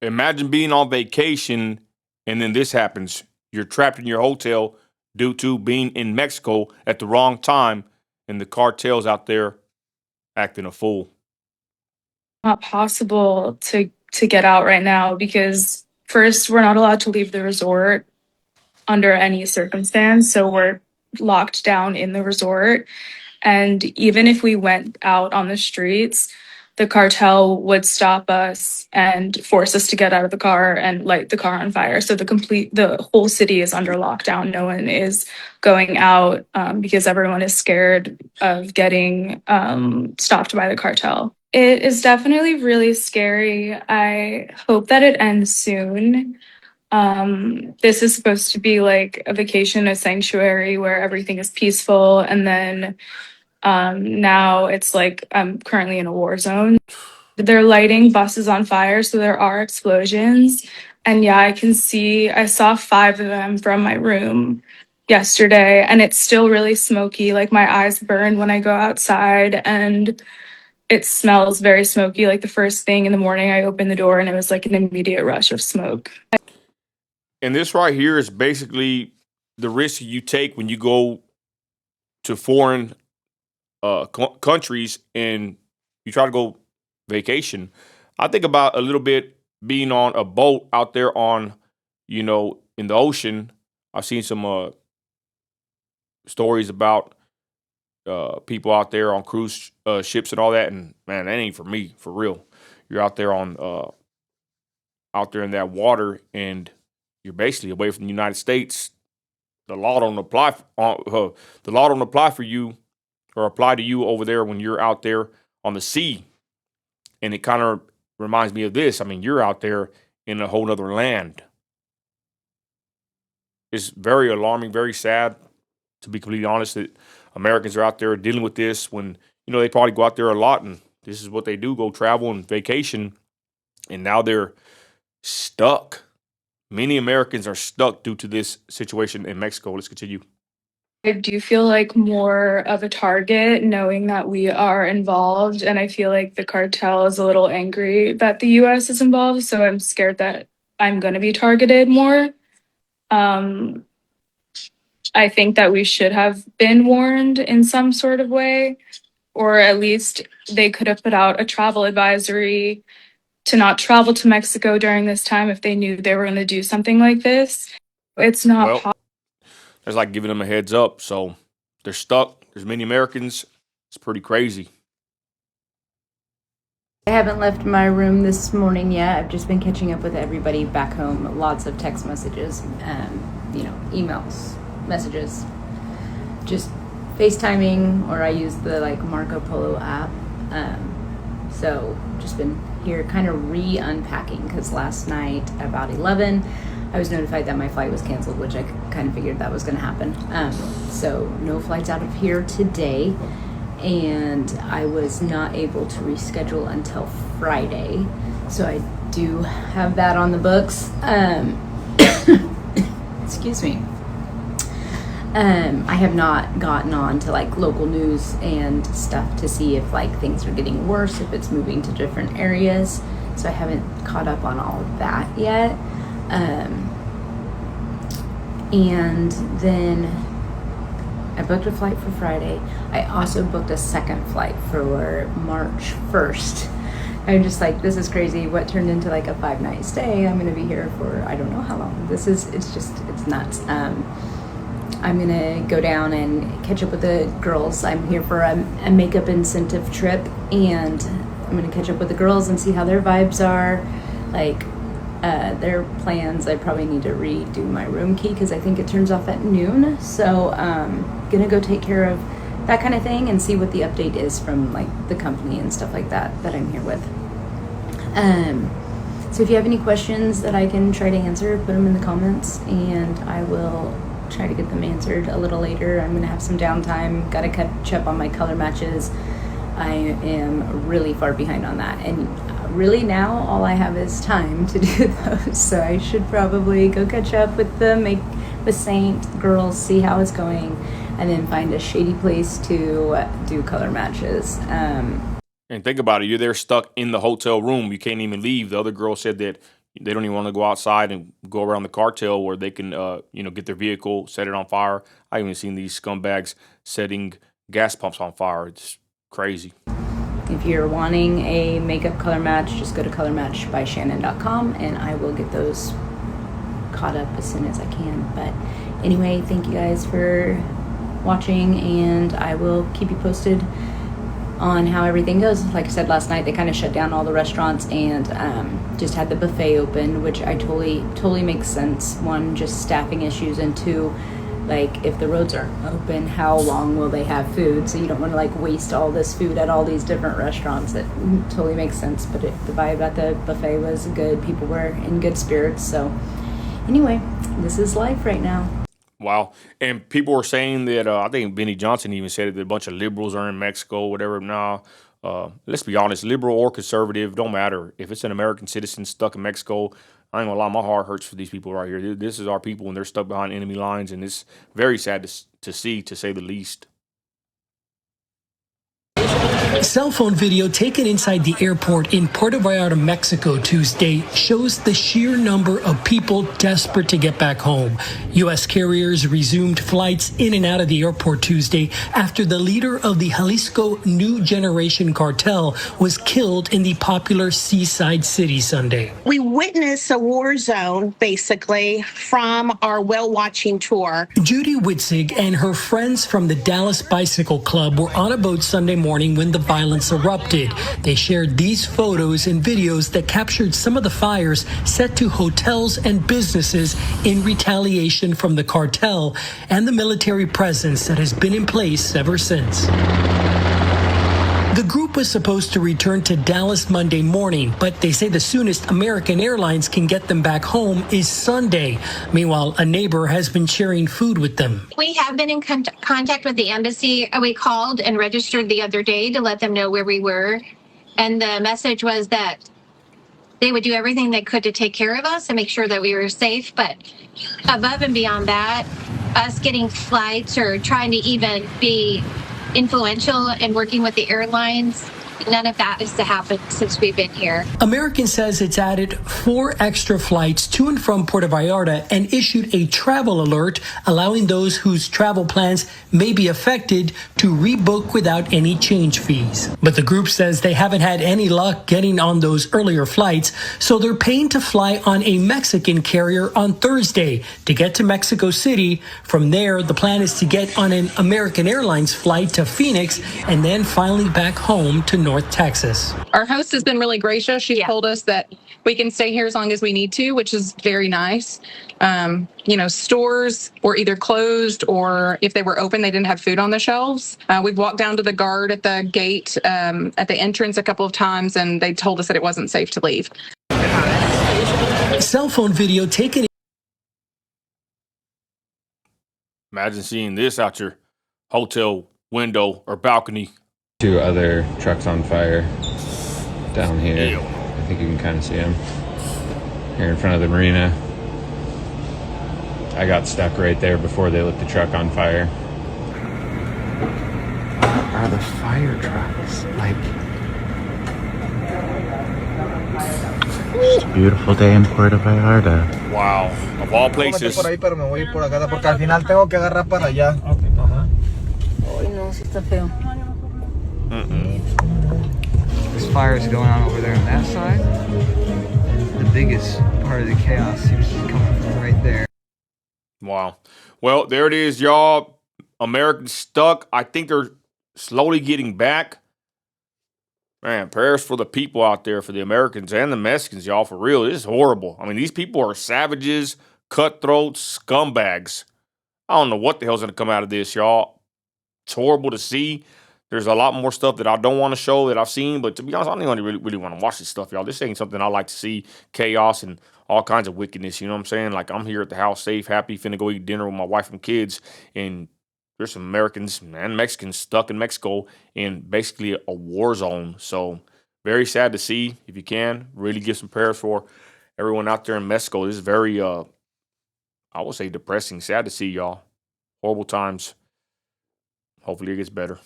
Imagine being on vacation and then this happens. You're trapped in your hotel due to being in Mexico at the wrong time, and the cartel's out there acting a fool. Not possible to get out right now because first we're not allowed to leave the resort under any circumstance, so we're locked down in the resort. And even if we went out on the streets, the cartel would stop us and force us to get out of the car and light the car on fire. So the whole city is under lockdown. No one is going out because everyone is scared of getting stopped by the cartel. It is definitely really scary. I hope that it ends soon. This is supposed to be like a vacation, a sanctuary where everything is peaceful, and then now it's like I'm currently in a war zone. They're lighting buses on fire, so there are explosions. And yeah, I saw five of them from my room yesterday, and it's still really smoky. Like my eyes burn when I go outside, and it smells very smoky. Like the first thing in the morning, I opened the door, and it was like an immediate rush of smoke. And this right here is basically the risk you take when you go to foreign countries and you try to go vacation. I think about a little bit being on a boat out there on, in the ocean. I've seen some stories about people out there on cruise ships and all that, and man, that ain't for me, for real. You're out there out there in that water, and you're basically away from the United States. The law don't apply. The law don't apply for you or apply to you over there when you're out there on the sea. And it kind of reminds me of this. I mean, you're out there in a whole other land. It's very alarming, very sad, to be completely honest, that Americans are out there dealing with this when, they probably go out there a lot and this is what they do, go travel and vacation. And now they're stuck. Many Americans are stuck due to this situation in Mexico. Let's continue. I do feel like more of a target knowing that we are involved. And I feel like the cartel is a little angry that the US is involved. So I'm scared that I'm going to be targeted more. Um, I think that we should have been warned in some sort of way, or at least they could have put out a travel advisory to not travel to Mexico during this time if they knew they were going to do something like this. It's not Well, possible. that's like giving them a heads up. So they're stuck. There's many Americans. It's pretty crazy. I haven't left my room this morning yet. I've just been catching up with everybody back home. Lots of text messages, emails, messages, just FaceTiming, or I use the like Marco Polo app. So just been here kind of re-unpacking because last night about 11 I was notified that my flight was canceled, which I kind of figured that was going to happen. So no flights out of here today, and I was not able to reschedule until Friday. So I do have that on the books. Excuse me. I have not gotten on to like local news and stuff to see if like things are getting worse, if it's moving to different areas. So I haven't caught up on all of that yet. And then I booked a flight for Friday. I also booked a second flight for March 1st. I'm just like, this is crazy. What turned into like a 5-night stay? I'm going to be here for, I don't know how long. It's nuts. I'm going to go down and catch up with the girls. I'm here for a makeup incentive trip, and I'm going to catch up with the girls and see how their vibes are. Like, their plans. I probably need to redo my room key because I think it turns off at noon. So gonna go take care of that kind of thing and see what the update is from like the company and stuff like that I'm here with. So if you have any questions that I can try to answer, put them in the comments and I will try to get them answered a little later. I'm gonna have some downtime, gotta catch up on my color matches. I am really far behind on that, and really now all I have is time to do those, so I should probably go catch up with the Saint girls, see how it's going, and then find a shady place to do color matches. And think about it, you're there stuck in the hotel room. You can't even leave. The other girl said that They don't even want to go outside and go around the cartel where they can, get their vehicle, set it on fire. I even seen these scumbags setting gas pumps on fire. It's crazy. If you're wanting a makeup color match, just go to colormatchbyshannon.com and I will get those caught up as soon as I can. But anyway, thank you guys for watching, and I will keep you posted on how everything goes. Like I said last night, they kind of shut down all the restaurants and just had the buffet open, which I totally makes sense. One, just staffing issues, and two, like if the roads are open, how long will they have food? So you don't want to like waste all this food at all these different restaurants. It totally makes sense. But the vibe at the buffet was good. People were in good spirits. So anyway, this is life right now. Wow. And people were saying that, I think Benny Johnson even said it, that a bunch of liberals are in Mexico, whatever. Now, let's be honest, liberal or conservative, don't matter. If it's an American citizen stuck in Mexico, I ain't gonna lie, my heart hurts for these people right here. This is our people, and they're stuck behind enemy lines, and it's very sad to see, to say the least. Cell phone video taken inside the airport in Puerto Vallarta, Mexico Tuesday shows the sheer number of people desperate to get back home. U.S. carriers resumed flights in and out of the airport Tuesday after the leader of the Jalisco New Generation cartel was killed in the popular seaside city Sunday. We witnessed a war zone, basically, from our whale watching tour. Judy Witzig and her friends from the Dallas Bicycle Club were on a boat Sunday morning when the violence erupted. They shared these photos and videos that captured some of the fires set to hotels and businesses in retaliation from the cartel and the military presence that has been in place ever since. The group was supposed to return to Dallas Monday morning, but they say the soonest American Airlines can get them back home is Sunday. Meanwhile, a neighbor has been sharing food with them. We have been in contact with the embassy. We called and registered the other day to let them know where we were. And the message was that they would do everything they could to take care of us and make sure that we were safe. But above and beyond that, us getting flights or trying to even be influential in working with the airlines, none of that has happened since we've been here. American says it's added 4 extra flights to and from Puerto Vallarta and issued a travel alert allowing those whose travel plans may be affected to rebook without any change fees. But the group says they haven't had any luck getting on those earlier flights, so they're paying to fly on a Mexican carrier on Thursday to get to Mexico City. From there, the plan is to get on an American Airlines flight to Phoenix and then finally back home to North Texas. Our host has been really gracious. She's told us that we can stay here as long as we need to, which is very nice. Stores were either closed or if they were open, they didn't have food on the shelves. We've walked down to the guard at the gate at the entrance a couple of times, and they told us that it wasn't safe to leave. Cell phone video taken. Imagine seeing this out your hotel window or balcony. 2 other trucks on fire down here. I think you can kind of see them here in front of the marina. I got stuck right there before they lit the truck on fire. Are the fire trucks it's a beautiful day in Puerto Vallarta. Wow, of all places. Por ahí, pero me voy por acá porque al final tengo que agarrar para allá. Okay, ajá. Ay, no, sí está feo. This fire is going on over there on that side. The biggest part of the chaos seems to be coming from right there. Wow. Well, there it is, y'all. Americans stuck. I think they're slowly getting back. Man, prayers for the people out there, for the Americans and the Mexicans, y'all, for real. This is horrible. I mean, these people are savages, cutthroats, scumbags. I don't know what the hell's going to come out of this, y'all. It's horrible to see. There's a lot more stuff that I don't want to show that I've seen, but to be honest, I don't even really want to watch this stuff, y'all. This ain't something I like to see. Chaos and all kinds of wickedness, you know what I'm saying? Like, I'm here at the house safe, happy, finna go eat dinner with my wife and kids, and there's some Americans and Mexicans stuck in Mexico in basically a war zone. So, very sad to see. If you can, really give some prayers for everyone out there in Mexico. This is very, I would say depressing, sad to see, y'all. Horrible times. Hopefully it gets better.